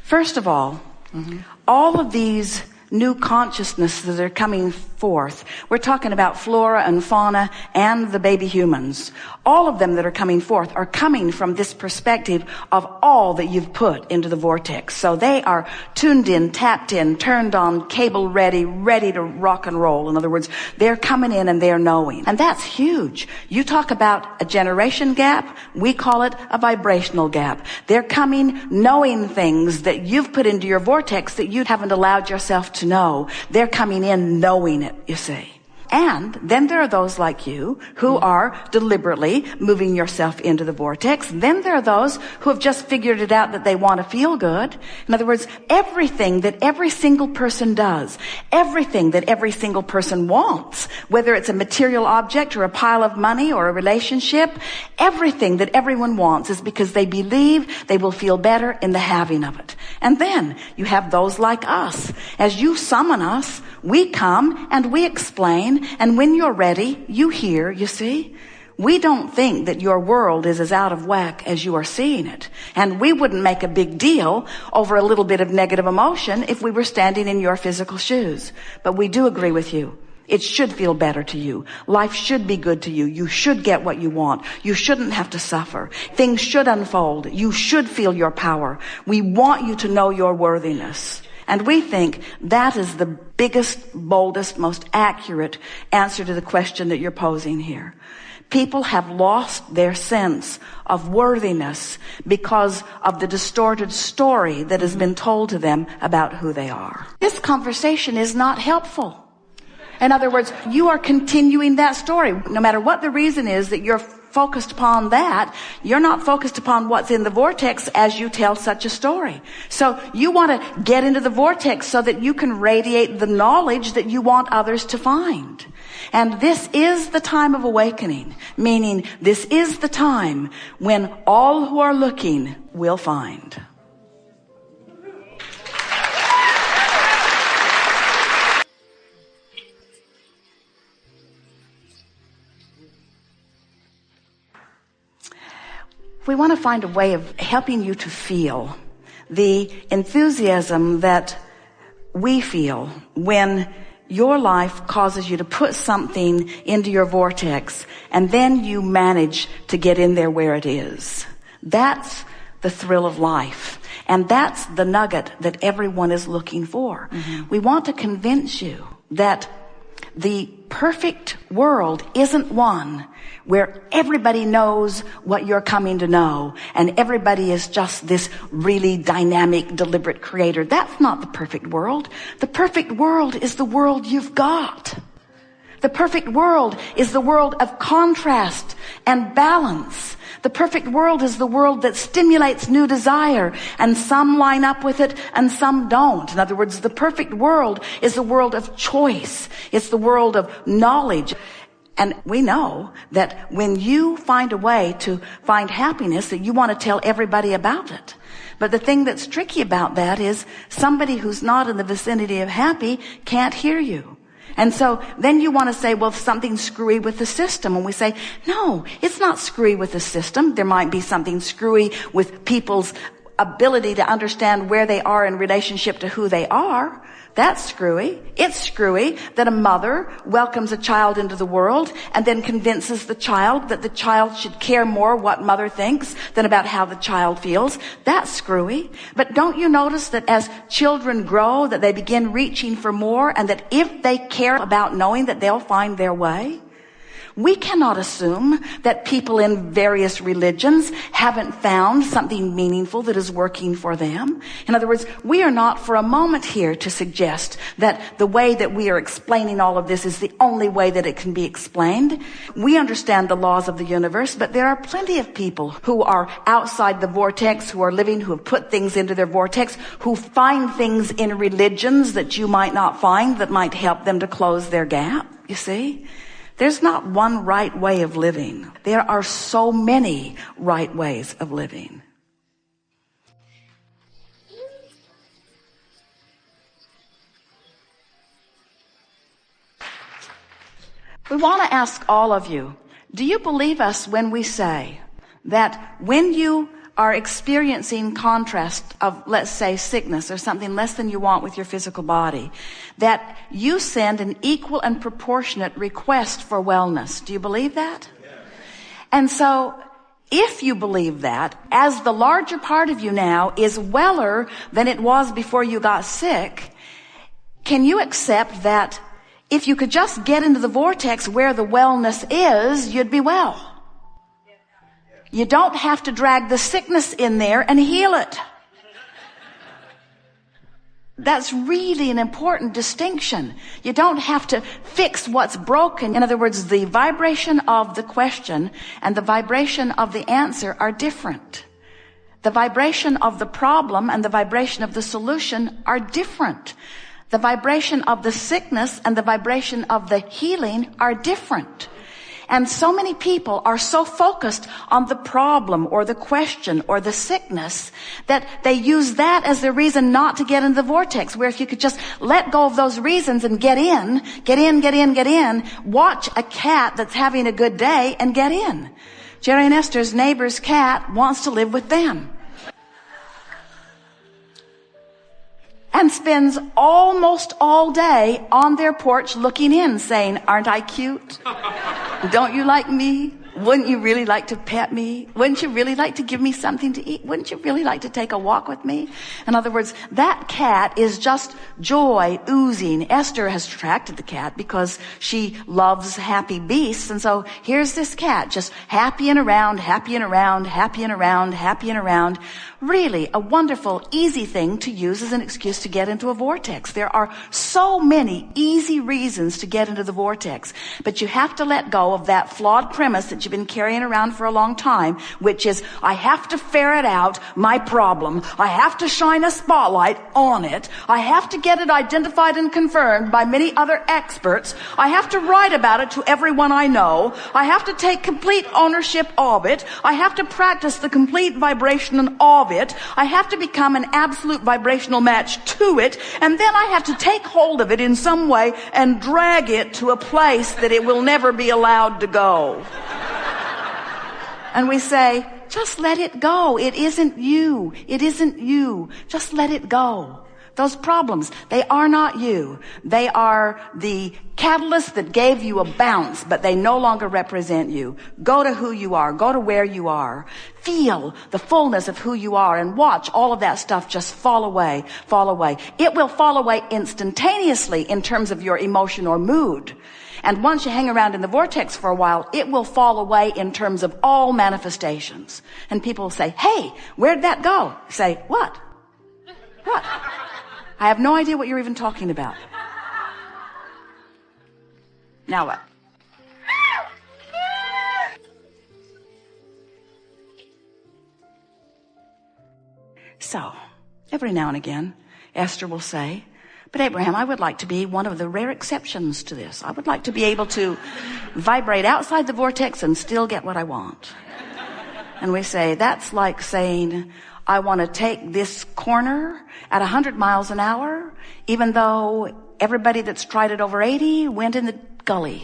First of all of these new consciousnesses that are coming forth, we're talking about flora and fauna and the baby humans. All of them that are coming forth are coming from this perspective of all that you've put into the vortex. So they are tuned in, tapped in, turned on, cable ready to rock and roll. In other words, they're coming in and they're knowing. And that's huge. You talk about a generation gap, we call it a vibrational gap. They're coming knowing things that you've put into your vortex that you haven't allowed yourself to know. They're coming in knowing it, you see. And then there are those like you who are deliberately moving yourself into the vortex. Then there are those who have just figured it out that they want to feel good. In other words, everything that every single person does, everything that every single person wants, whether it's a material object or a pile of money or a relationship, everything that everyone wants is because they believe they will feel better in the having of it. And then you have those like us. As you summon us, we come and we explain. And when you're ready, you hear, you see. We don't think that your world is as out of whack as you are seeing it. And we wouldn't make a big deal over a little bit of negative emotion if we were standing in your physical shoes. But we do agree with you. It should feel better to you. Life should be good to you. You should get what you want. You shouldn't have to suffer. Things should unfold. You should feel your power. We want you to know your worthiness. And we think that is the biggest, boldest, most accurate answer to the question that you're posing here. People have lost their sense of worthiness because of the distorted story that has been told to them about who they are. This conversation is not helpful. In other words, you are continuing that story. No matter what the reason is that you're focused upon that, you're not focused upon what's in the vortex as you tell such a story. So you want to get into the vortex so that you can radiate the knowledge that you want others to find. And this is the time of awakening, meaning this is the time when all who are looking will find. We want to find a way of helping you to feel the enthusiasm that we feel when your life causes you to put something into your vortex and then you manage to get in there where it is. That's the thrill of life. And that's the nugget that everyone is looking for. We want to convince you that the perfect world isn't one where everybody knows what you're coming to know and everybody is just this really dynamic, deliberate creator. That's not the perfect world. The perfect world is the world you've got. The perfect world is the world of contrast and balance. The perfect world is the world that stimulates new desire, and some line up with it and some don't. In other words, the perfect world is the world of choice. It's the world of knowledge. And we know that when you find a way to find happiness, that you want to tell everybody about it. But the thing that's tricky about that is somebody who's not in the vicinity of happy can't hear you. And so then you want to say, well, something's screwy with the system. And we say, no, it's not screwy with the system. There might be something screwy with people's ability to understand where they are in relationship to who they are. That's screwy. It's screwy that a mother welcomes a child into the world and then convinces the child that the child should care more what mother thinks than about how the child feels. That's screwy. But don't you notice that as children grow, that they begin reaching for more, and that if they care about knowing that they'll find their way? We cannot assume that people in various religions haven't found something meaningful that is working for them. In other words, we are not for a moment here to suggest that the way that we are explaining all of this is the only way that it can be explained. We understand the laws of the universe, but there are plenty of people who are outside the vortex, who are living, who have put things into their vortex, who find things in religions that you might not find that might help them to close their gap, you see? There's not one right way of living. There are so many right ways of living. We want to ask all of you, do you believe us when we say that when you are experiencing contrast of, let's say, sickness or something less than you want with your physical body, that you send an equal and proportionate request for wellness. Do you believe that? Yeah. And so, if you believe that, as the larger part of you now is weller than it was before you got sick, can you accept that if you could just get into the vortex where the wellness is, you'd be well? You don't have to drag the sickness in there and heal it. That's really an important distinction. You don't have to fix what's broken. In other words, the vibration of the question and the vibration of the answer are different. The vibration of the problem and the vibration of the solution are different. The vibration of the sickness and the vibration of the healing are different. And so many people are so focused on the problem or the question or the sickness that they use that as their reason not to get into the vortex, where if you could just let go of those reasons and get in, watch a cat that's having a good day and get in. Jerry and Esther's neighbor's cat wants to live with them. And spends almost all day on their porch looking in, saying, "Aren't I cute? Don't you like me? Wouldn't you really like to pet me? Wouldn't you really like to give me something to eat? Wouldn't you really like to take a walk with me?" In other words, that cat is just joy oozing. Esther has attracted the cat because she loves happy beasts. And so here's this cat just happy and around, happy and around, happy and around, happy and around. Really a wonderful, easy thing to use as an excuse to get into a vortex. There are so many easy reasons to get into the vortex, but you have to let go of that flawed premise that you've been carrying around for a long time, which is, I have to ferret out my problem. I have to shine a spotlight on it. I have to get it identified and confirmed by many other experts. I have to write about it to everyone I know. I have to take complete ownership of it. I have to practice the complete vibration of it. I have to become an absolute vibrational match to it, and then I have to take hold of it in some way and drag it to a place that it will never be allowed to go. And we say, just let it go. It isn't you. It isn't you. Just let it go. Those problems, they are not you. They are the catalyst that gave you a bounce, but they no longer represent you. Go to who you are. Go to where you are. Feel the fullness of who you are and watch all of that stuff just fall away, fall away. It will fall away instantaneously in terms of your emotion or mood. And once you hang around in the vortex for a while, it will fall away in terms of all manifestations. And people will say, "Hey, where'd that go?" You say, "What? What? I have no idea what you're even talking about." Now what? So, every now and again, Esther will say, "But Abraham, I would like to be one of the rare exceptions to this. I would like to be able to vibrate outside the vortex and still get what I want." And we say, that's like saying, "I want to take this corner at 100 miles an hour, even though everybody that's tried it over 80 went in the gully."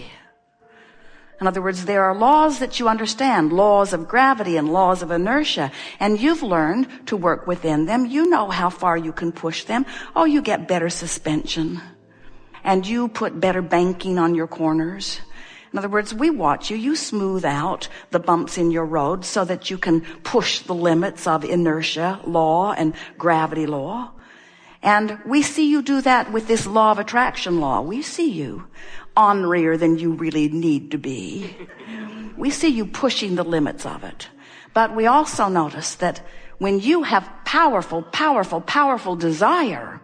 In other words, there are laws that you understand, laws of gravity and laws of inertia, and you've learned to work within them. You know how far you can push them. Oh, you get better suspension, and you put better banking on your corners. In other words, we watch you. You smooth out the bumps in your road so that you can push the limits of inertia law and gravity law. And we see you do that with this law of attraction law. We see you ornerier than you really need to be. We see you pushing the limits of it. But we also notice that when you have powerful, powerful, powerful desire,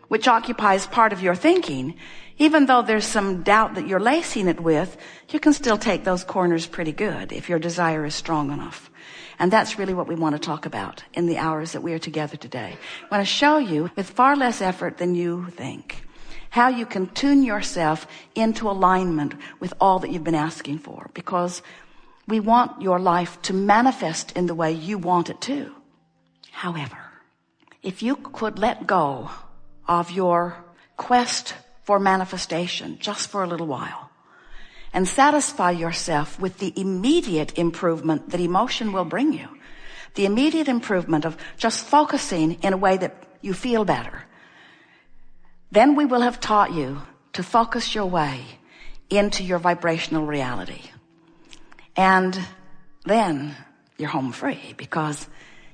which occupies part of your thinking, even though there's some doubt that you're lacing it with, you can still take those corners pretty good if your desire is strong enough. And that's really what we want to talk about in the hours that we are together today. I want to show you, with far less effort than you think, how you can tune yourself into alignment with all that you've been asking for, because we want your life to manifest in the way you want it to. However, if you could let go of your quest for manifestation just for a little while and satisfy yourself with the immediate improvement that emotion will bring you. the immediate improvement of just focusing in a way that you feel better, then we will have taught you to focus your way into your vibrational reality. And then you're home free, because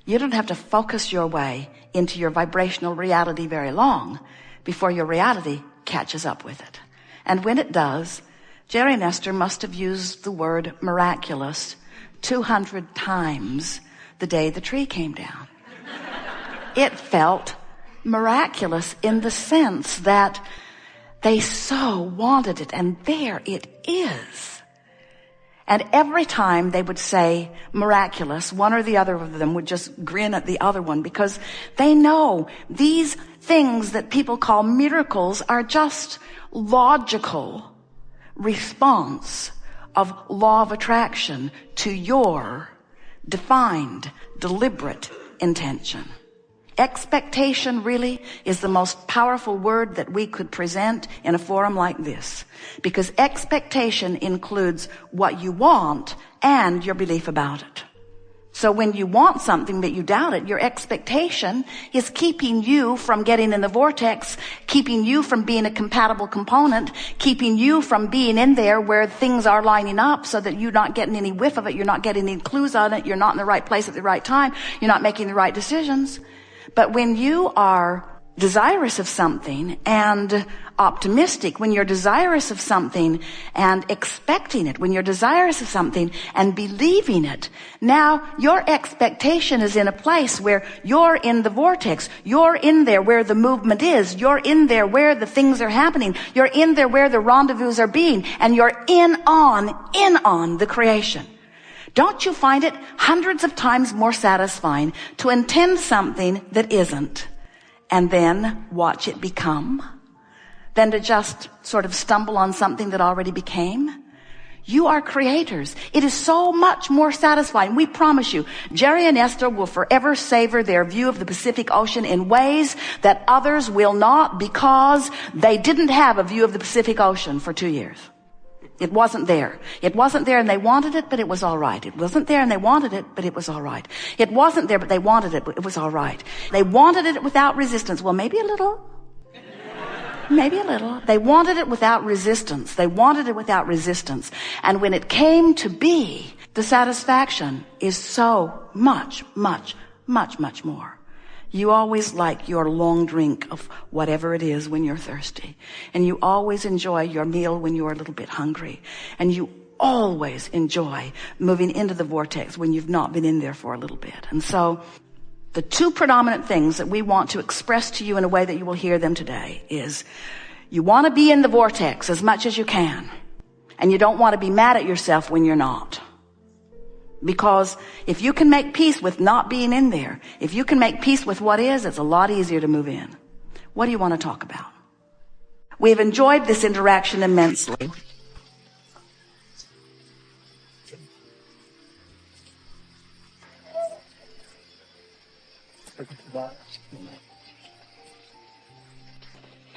you don't have to focus your way into your vibrational reality very long before your reality catches up with it. And when it does, Jerry and Esther must have used the word miraculous 200 times the day the tree came down. It felt miraculous in the sense that they so wanted it, and there it is. And every time they would say miraculous, one or the other of them would just grin at the other one, because they know these things that people call miracles are just logical response of law of attraction to your defined, deliberate intention. Expectation really is the most powerful word that we could present in a forum like this, because expectation includes what you want and your belief about it. So when you want something but you doubt it, your expectation is keeping you from getting in the vortex, keeping you from being a compatible component, keeping you from being in there where things are lining up so that you're not getting any whiff of it, you're not getting any clues on it, you're not in the right place at the right time, you're not making the right decisions. But when you are desirous of something and optimistic, when you're desirous of something and expecting it, when you're desirous of something and believing it, now your expectation is in a place where you're in the vortex. You're in there where the movement is. You're in there where the things are happening. You're in there where the rendezvous are being, and you're in on the creation. Don't you find it hundreds of times more satisfying to intend something that isn't and then watch it become than to just sort of stumble on something that already became? You are creators. It is so much more satisfying. We promise you, Jerry and Esther will forever savor their view of the Pacific Ocean in ways that others will not, because they didn't have a view of the Pacific Ocean for 2 years. It wasn't there. It wasn't there and they wanted it, but it was all right. It wasn't there and they wanted it, but it was all right. It wasn't there, but they wanted it, but it was all right. They wanted it without resistance. Well, maybe a little. Maybe a little. They wanted it without resistance. They wanted it without resistance. And when it came to be, the satisfaction is so much, much, much, much more. You always like your long drink of whatever it is when you're thirsty. And you always enjoy your meal when you're a little bit hungry. And you always enjoy moving into the vortex when you've not been in there for a little bit. And so the two predominant things that we want to express to you in a way that you will hear them today is you want to be in the vortex as much as you can. And you don't want to be mad at yourself when you're not. Because if you can make peace with not being in there, if you can make peace with what is, it's a lot easier to move in. What do you want to talk about? We've enjoyed this interaction immensely.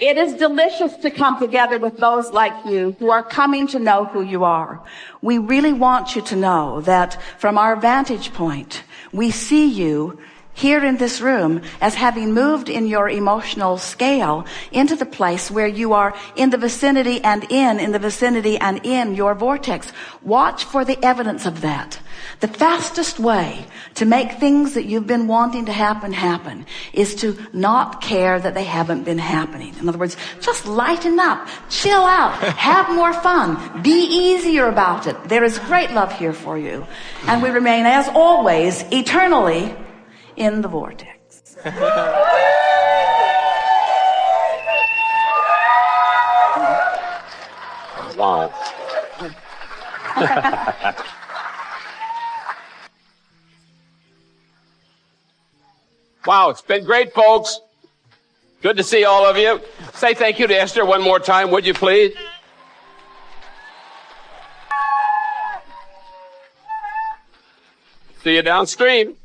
It is delicious to come together with those like you who are coming to know who you are. We really want you to know that from our vantage point, we see you here in this room as having moved in your emotional scale into the place where you are in the vicinity and in the vicinity and in your vortex. Watch for the evidence of that. The fastest way to make things that you've been wanting to happen is to not care that they haven't been happening. In other words, just lighten up, chill out, have more fun, be easier about it. There is great love here for you. And we remain, as always, eternally in the vortex. Wow. Wow, it's been great, folks. Good to see all of you. Say thank you to Esther one more time, would you please? See you downstream.